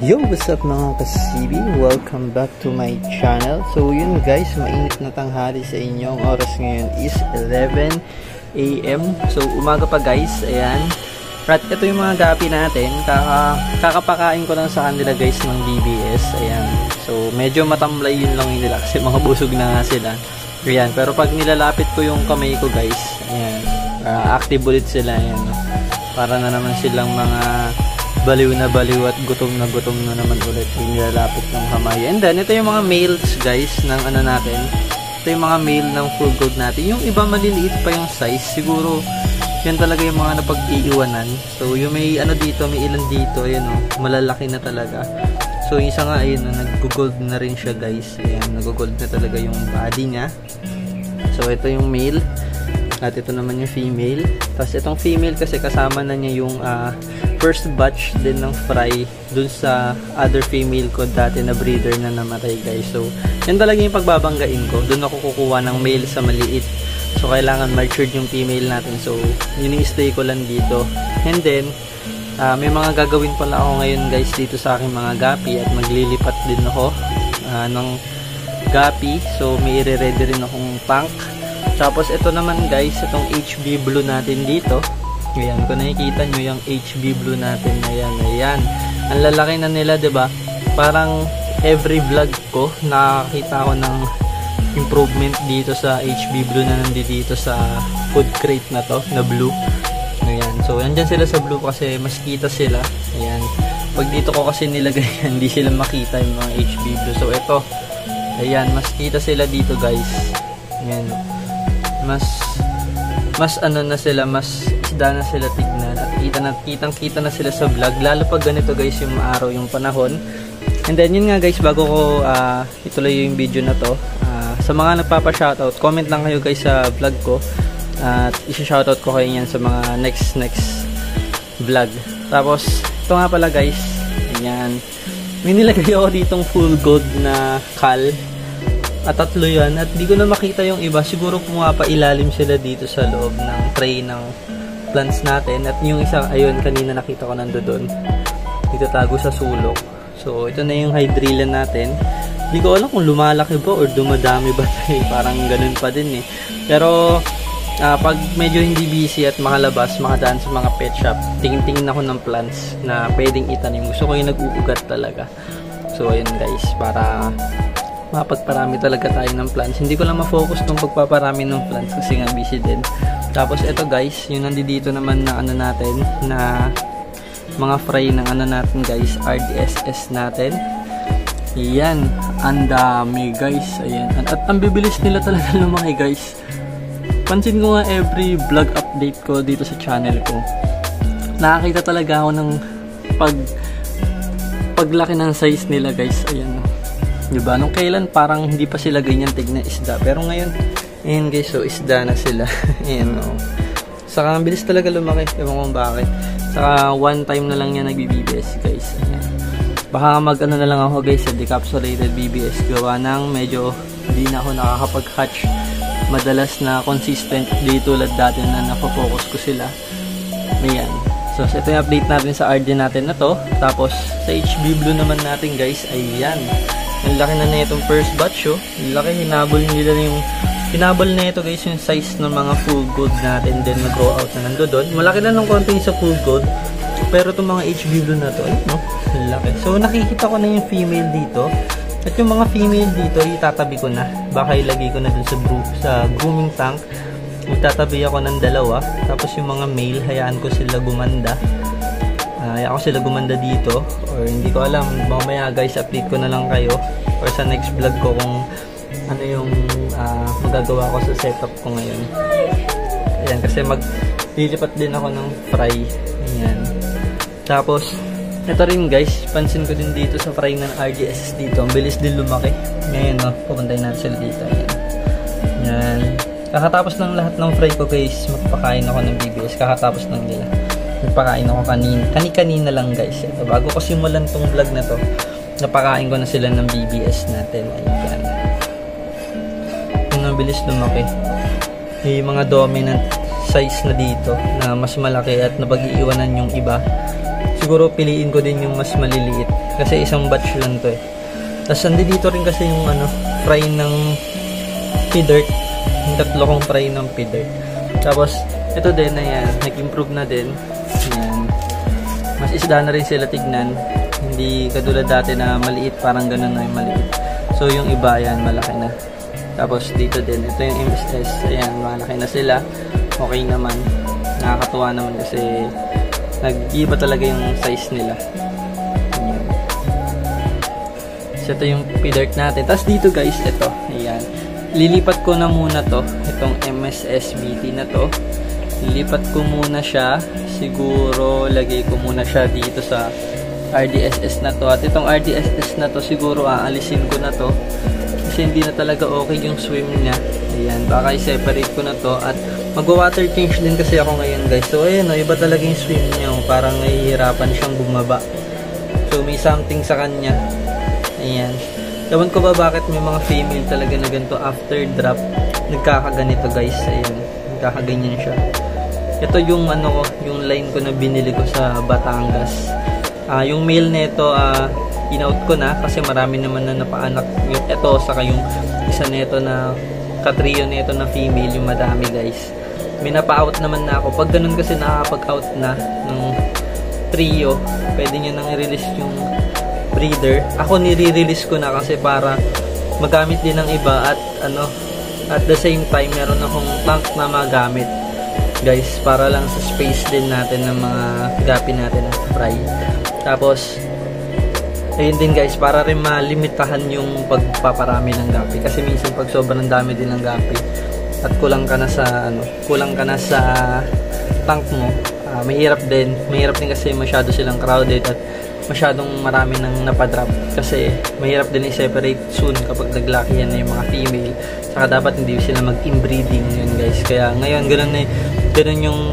Yo, what's up mga kasibi? Welcome back to my channel. So yun guys, mainit na tanghali sa inyo. Ang oras ngayon is 11 AM. So umaga pa guys, ayan. At ito yung mga gapi natin. Kakapakain ko lang sa kanila guys ng DBS. Ayan. So medyo matamlay yun lang yun nila kasi mga busog na nga sila. Ayan. Pero pag nilalapit ko yung kamay ko guys, ayan. Active ulit sila. Ayan. Para na naman silang mga baliw na at gutom na naman ulit yung nilalapit ng kamay. And then, ito yung mga males guys ng ano natin. Ito yung mga male ng full gold natin. Yung iba maliliit pa yung size. Siguro, yan talaga yung mga napag-iiwanan. So, yung may ano dito, may ilan dito. Ayan o, malalaki na talaga. So, yung isa nga, ayun o, nag-gold na rin siya guys. Ayan, nag-gold na talaga yung body niya. So, ito yung male. At ito naman yung female. Tapos, itong female kasi kasama na niya yung first batch din ng fry dun sa other female ko dati na breeder na namatay guys. So, yan talaga yung pagbabanggain ko. Dun ako kukuha ng male sa maliit. So, kailangan matured yung female natin. So, yun yung stay ko lang dito. And then, may mga gagawin pala ako ngayon guys dito sa aking mga gapi at maglilipat din ako ng gapi. So, may i-ready rin akong tank. Tapos, ito naman guys, itong HB blue natin dito. Ayan, kung nakikita nyo yung HB blue natin, ayan. Ang lalaki na nila, diba? Parang every vlog ko, nakakita ko ng improvement dito sa HB blue na nandito sa food crate na to, na blue. Ayan, so nandyan sila sa blue kasi mas kita sila. Ayan, pag dito ko kasi nilagay, hindi sila makita yung mga HB blue. So ito, ayan, mas kita sila dito guys. Ayan, mas ano na sila, mas isda na sila tignan at kitang-kita na sila sa vlog, lalo pag ganito guys yung araw, yung panahon. And then yun nga guys, bago ko ituloy yung video na to, sa mga nagpapa-shoutout, comment lang kayo guys sa vlog ko at isa-shoutout ko kayo yan sa mga next vlog. Tapos ito nga pala guys, ayan, may nilagay ako ditong full gold na kal. At tatlo yan. At di ko na makita yung iba. Siguro pumapailalim sila dito sa loob ng tray ng plants natin. At yung isang, ayun, kanina nakita ko nandoon. Dito tago sa sulok. So, ito na yung hydrilla natin. Di ko alam kung lumalaki ba or dumadami ba. Parang ganun pa din eh. Pero, pag medyo hindi busy at makalabas, makadaan sa mga pet shop, tingin-tingin ako ng plants na pwedeng itanim. Gusto ko yung nag-uugat talaga. So, ayun guys, para mapagparami talaga tayo ng plants. Hindi ko lang ma-focus tong pagpaparami ng plants kasi nga busy din. Tapos ito guys, yung nandito naman na ano natin, na mga fry ng ano natin guys, RDSS natin. Yan, ang dami guys. Ayan. At ang bibilis nila talaga lumaki guys. Pansin ko nga every vlog update ko dito sa channel ko, nakakita talaga ako ng paglaki ng size nila guys. Ayan. Diba? Nung kailan parang hindi pa sila ganyan tignan isda. Pero ngayon, ayan guys, so isda na sila. Ayan o. Saka ang bilis talaga lumaki. Ewan kung bakit. Saka one time na lang yan nag-BBS guys. Ayan. Baka mag-ano na lang ako guys sa decapsulated BBS. Gawa ng medyo hindi na ako nakakapag-hatch madalas na consistent. Di tulad dati na napafocus ko sila. Ayan. So ito yung update natin sa RD natin na to. Tapos sa HB blue naman natin guys, ayan. Ang laki na itong first batch oh. Ang laki, hinabol nila yung hinabol na ito guys yung size ng mga full gold natin, then nag-grow out na nandoon. Malaki na ng konti sa full gold. Pero itong mga HB blue na to, ayun no, ang laki. So nakikita ko na yung female dito. At yung mga female dito, itatabi ko na. Baka ilagay ko na dun sa grooming tank. Itatabi ako ng dalawa. Tapos yung mga male, hayaan ko sila gumanda. Hayaan ko sila gumanda dito. Or hindi ko alam, mamaya guys, update ko na lang kayo. Or sa next vlog ko kung ano yung magagawa ko sa setup ko ngayon. Ayan, kasi maglilipat din ako ng fry. Ayan. Tapos, ito rin guys, pansin ko din dito sa fry ng RGSS dito. Ang bilis din lumaki. Ngayon, no, pupuntahin natin sila dito. Ayan. Ayan. Kakatapos ng lahat ng fry ko guys, magpakain ako ng BBS. Kakatapos ng nila. Nagpakain ako kanina lang guys. Ito, bago ko simulan tong vlog na to, napakain ko na sila ng BBS natin. Ayan. Ang bilis lumaki. May mga dominant size na dito na mas malaki at napag-iiwanan yung iba. siguro piliin ko din yung mas maliliit. Kasi isang batch lang to eh. Tapos dito rin kasi yung fry ng P-Dirt. Yung tatlo kong fry ng P-Dirt. Tapos, ito din, ayan, nag-improve na din. Ayan. Mas isda na rin sila tignan. Hindi katulad dati na maliit, parang ganun na yung maliit. So, yung iba, ayan, malaki na. Tapos, dito din, ito yung MSS. Ayan, malaki na sila. Okay naman. Nakakatuwa naman kasi nag-iba talaga yung size nila. Ayan. So, ito yung P-Dirt natin. Tapos, dito guys, ito. Ayan. Lilipat ko na muna to, itong MSSBT na to. Lilipat ko muna siya. Siguro, lagay ko muna siya dito sa RDSS na to. At itong RDSS na to, siguro aalisin ko na to. Kasi hindi na talaga okay yung swim niya. Ayan, baka i-separate ko na to. At magwa-water change din kasi ako ngayon guys. So, ayan o, iba talaga yung swim niya. Parang nahihirapan siyang bumaba. So, may something sa kanya. Ayan. Ewan ko ba bakit may mga female talaga na ganito after drop nagkakaganito guys. Ayan, nagkakaganyan siya. Ito yung yung line ko na binili ko sa Batangas. Yung male nito in-out ko na kasi marami naman na napaanak. Ito saka yung isa nito na katrio nito na female, yung madami guys. May napa-out naman na ako. Pag ganun kasi nakakapag-out na ng trio, pwede nyo nang i-release yung breeder. Ako nire-release ko na kasi para magamit din ng iba at at the same time meron akong tank na magamit guys para lang sa space din natin ng mga gapi natin at fry. Tapos ayun din guys, para rin malimitahan yung pagpaparami ng gapi kasi minsan pag sobrang dami din ng gapi at kulang ka na sa tank mo, mahirap din kasi masyado silang crowded at masyadong marami nang napadrop kasi mahirap din i-separate soon kapag naglaki yan na yung mga female, saka dapat hindi sila mag-inbreeding yun guys. Kaya ngayon ganun yung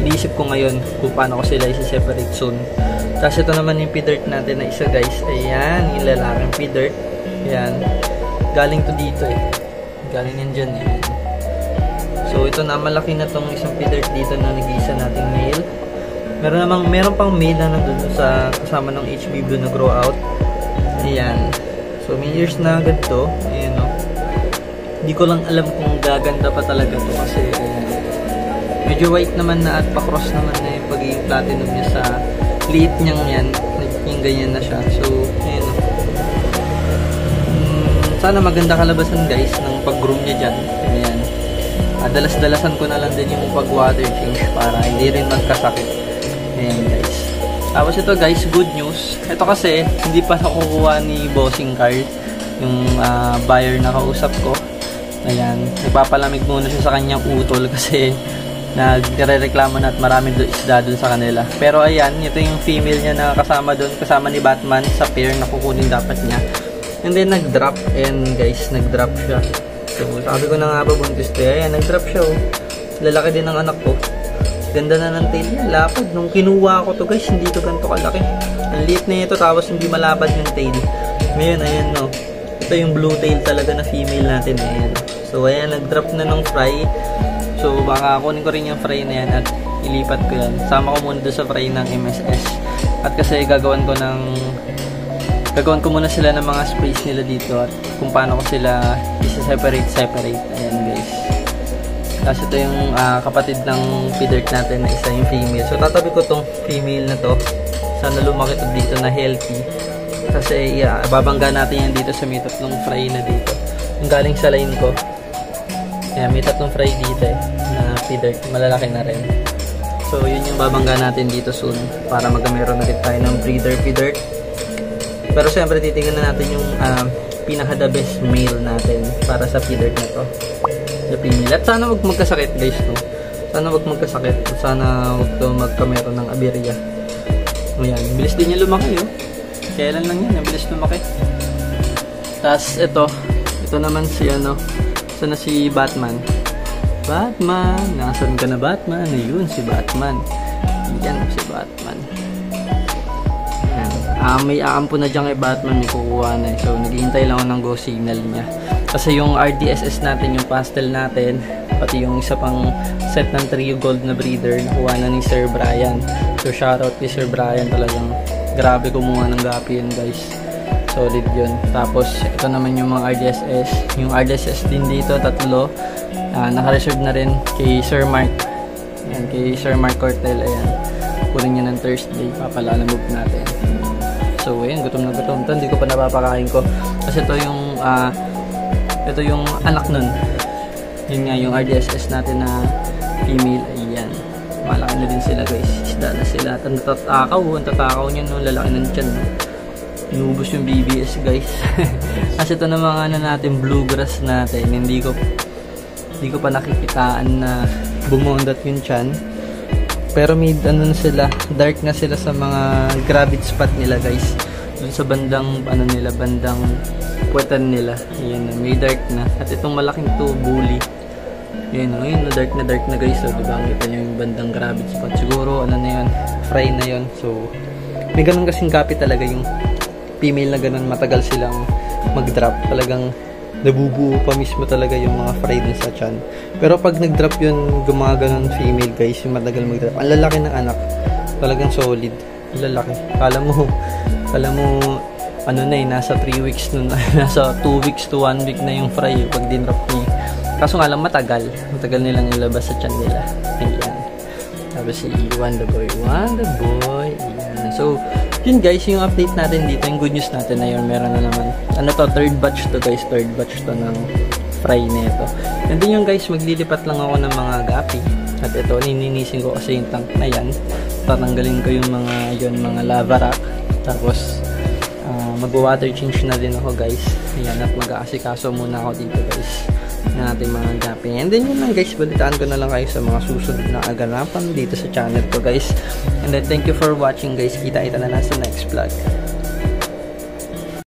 iniisip ko ngayon kung paano ko sila i-separate soon. Tapos ito naman yung P-Dirt natin na isa guys. Ayan, yung lalaking P-Dirt. Ayan, galing to dito eh, galing yan dyan eh. So ito na, malaki na tong isang P-Dirt dito na nag-iisa nating male. Meron pang male na nandun sa kasama ng HB Blue na grow out. Ayan. So may years na ganito. Ayan o. Hindi ko lang alam kung gaganda pa talaga to kasi medyo white naman na at pa-cross naman na yung pagiging platinum niya sa liit niyang yan. Naging ganyan na siya. So ayan o. Sana maganda kalabasan guys ng pag-groom niya dyan. Ayan. Dalas-dalasan ko na lang din yung pag-water change para hindi rin magkasakit. Ayan guys. Tapos ito guys, good news. Ito kasi, hindi pa nakukuha ni Bossing Carl, yung buyer na kausap ko. Ayan, nagpapalamig muna siya sa kanyang utol kasi nagre-reklamo na at marami isda doon sa kanila. Pero ayan, ito yung female niya na kasama doon, kasama ni Batman sa pair na kukunin dapat niya. And then nag-drop, and guys, nag-drop siya. So, sabi ko na nga ba buntis to, ayan, nag-drop siya oh. Lalaki din ng anak ko. Ganda na ng tail niya, lapad. Nung kinuha ko to guys, hindi to ganito kalaki. Ang liit na ito, tapos hindi malapad yung tail. Ngayon, ayan no. Ito yung blue tail talaga na female natin. Ayan. So, ayan, nag-drop na ng fry. So, baka kunin ko rin yung fry na yan at ilipat ko yan. Sama ko muna doon sa fry ng MSS. At kasi gagawan ko muna sila ng mga space nila dito at kung paano ko sila isa-separate. Ayan guys. Tapos ito yung kapatid ng P-Dirt natin na isa yung female. So tatabi ko tong female na to. Sana lumaki to dito na healthy. Kasi babangga natin yan dito sa may tatlong fry na dito. Yung galing sa line ko. Ayan, may tatlong fry dito eh, na P-Dirt. Malalaki na rin. So yun yung babangga natin dito soon. Para magkameron na rin tayo ng breeder P-Dirt. Pero syempre titingnan na natin yung pinaka-the best male natin para sa P-Dirt na to. At sana wag magkasakit guys no. Sana wag magkasakit. Sana wag to magkameron ng aberya. Ayan, bilis din niya lumaki oh. Kailan lang yan, bilis lumaki. Tapos ito naman si sana si Batman. Nasaan ka na Batman? Ayun si Batman. Yan si Batman. Ayan. may aampo na dyan kay Batman, may kukuha na. So, naghihintay lang ako ng go signal niya. Kasi yung RDSS natin, yung pastel natin, pati yung isa pang set ng trio gold na breeder, nakuha na ni Sir Brian. So, shoutout kay Sir Brian, talagang grabe kumuha ng gapi yun, guys. Solid yun. Tapos, ito naman yung mga RDSS. Yung RDSS din dito, 3. Naka-reserve na rin kay Sir Mark. Ayan, kay Sir Mark Cortel. Ayan. Kunin niya ng Thursday. Papalalamove natin. So, ayan. Gutom na gutom. Ito, hindi ko pa napapakain ko. Kasi ito yung anak nun. Yun nga, yung RDSS natin na female. Ayan. Malaki na din sila, guys. Isda na sila. Ang tatakaw niya, no? Lalaki na dyan, no? Inubos yung BBS, guys. Kasi ito na mga natin, bluegrass natin. Hindi ko pa nakikitaan na bumondat yung chan. Pero may na sila, dark na sila sa mga gravity spot nila, guys. Dun sa bandang bandang puwetan nila. Ayan, may dark na. At itong malaking to, bully. Ayan, na dark na guys. So, diba, kita nyo yung bandang gravity spot. Siguro, fry na yun. So, may ganun kasing gapi talaga yung female na ganun, matagal silang mag-drop. Talagang nabubuo pa mismo talaga yung mga fry dun sa chan. Pero pag nag-drop yun, gumaganon female, guys, yung matagal mag-drop. Ang lalaki ng anak. Talagang solid. Ang lalaki. Kala mo, nasa 3 weeks nun, nasa 2 weeks to 1 week na yung fry pag din-drop niya. Kaso nga lang, matagal nilang ilabas sa chan nila. Ayan. Tapos si Wonder Boy. Ayan. So, yun guys, yung update natin dito, yung good news natin na yun, meron na naman. Third batch to, guys. Third batch to ng fry nito. And then yung guys, maglilipat lang ako ng mga gapi. At ito, nininisin ko kasi yung tank na yan. Tatanggalin ko yung mga lava rock. Tapos, mag-water change na din ako, guys. Ayan, at mag-aasikaso muna ako dito, guys, na ating mga gapi. And then yun lang, guys, balitaan ko na lang kayo sa mga susunod na aganapan dito sa channel ko, guys. And then thank you for watching, guys. Kita na lang sa next vlog.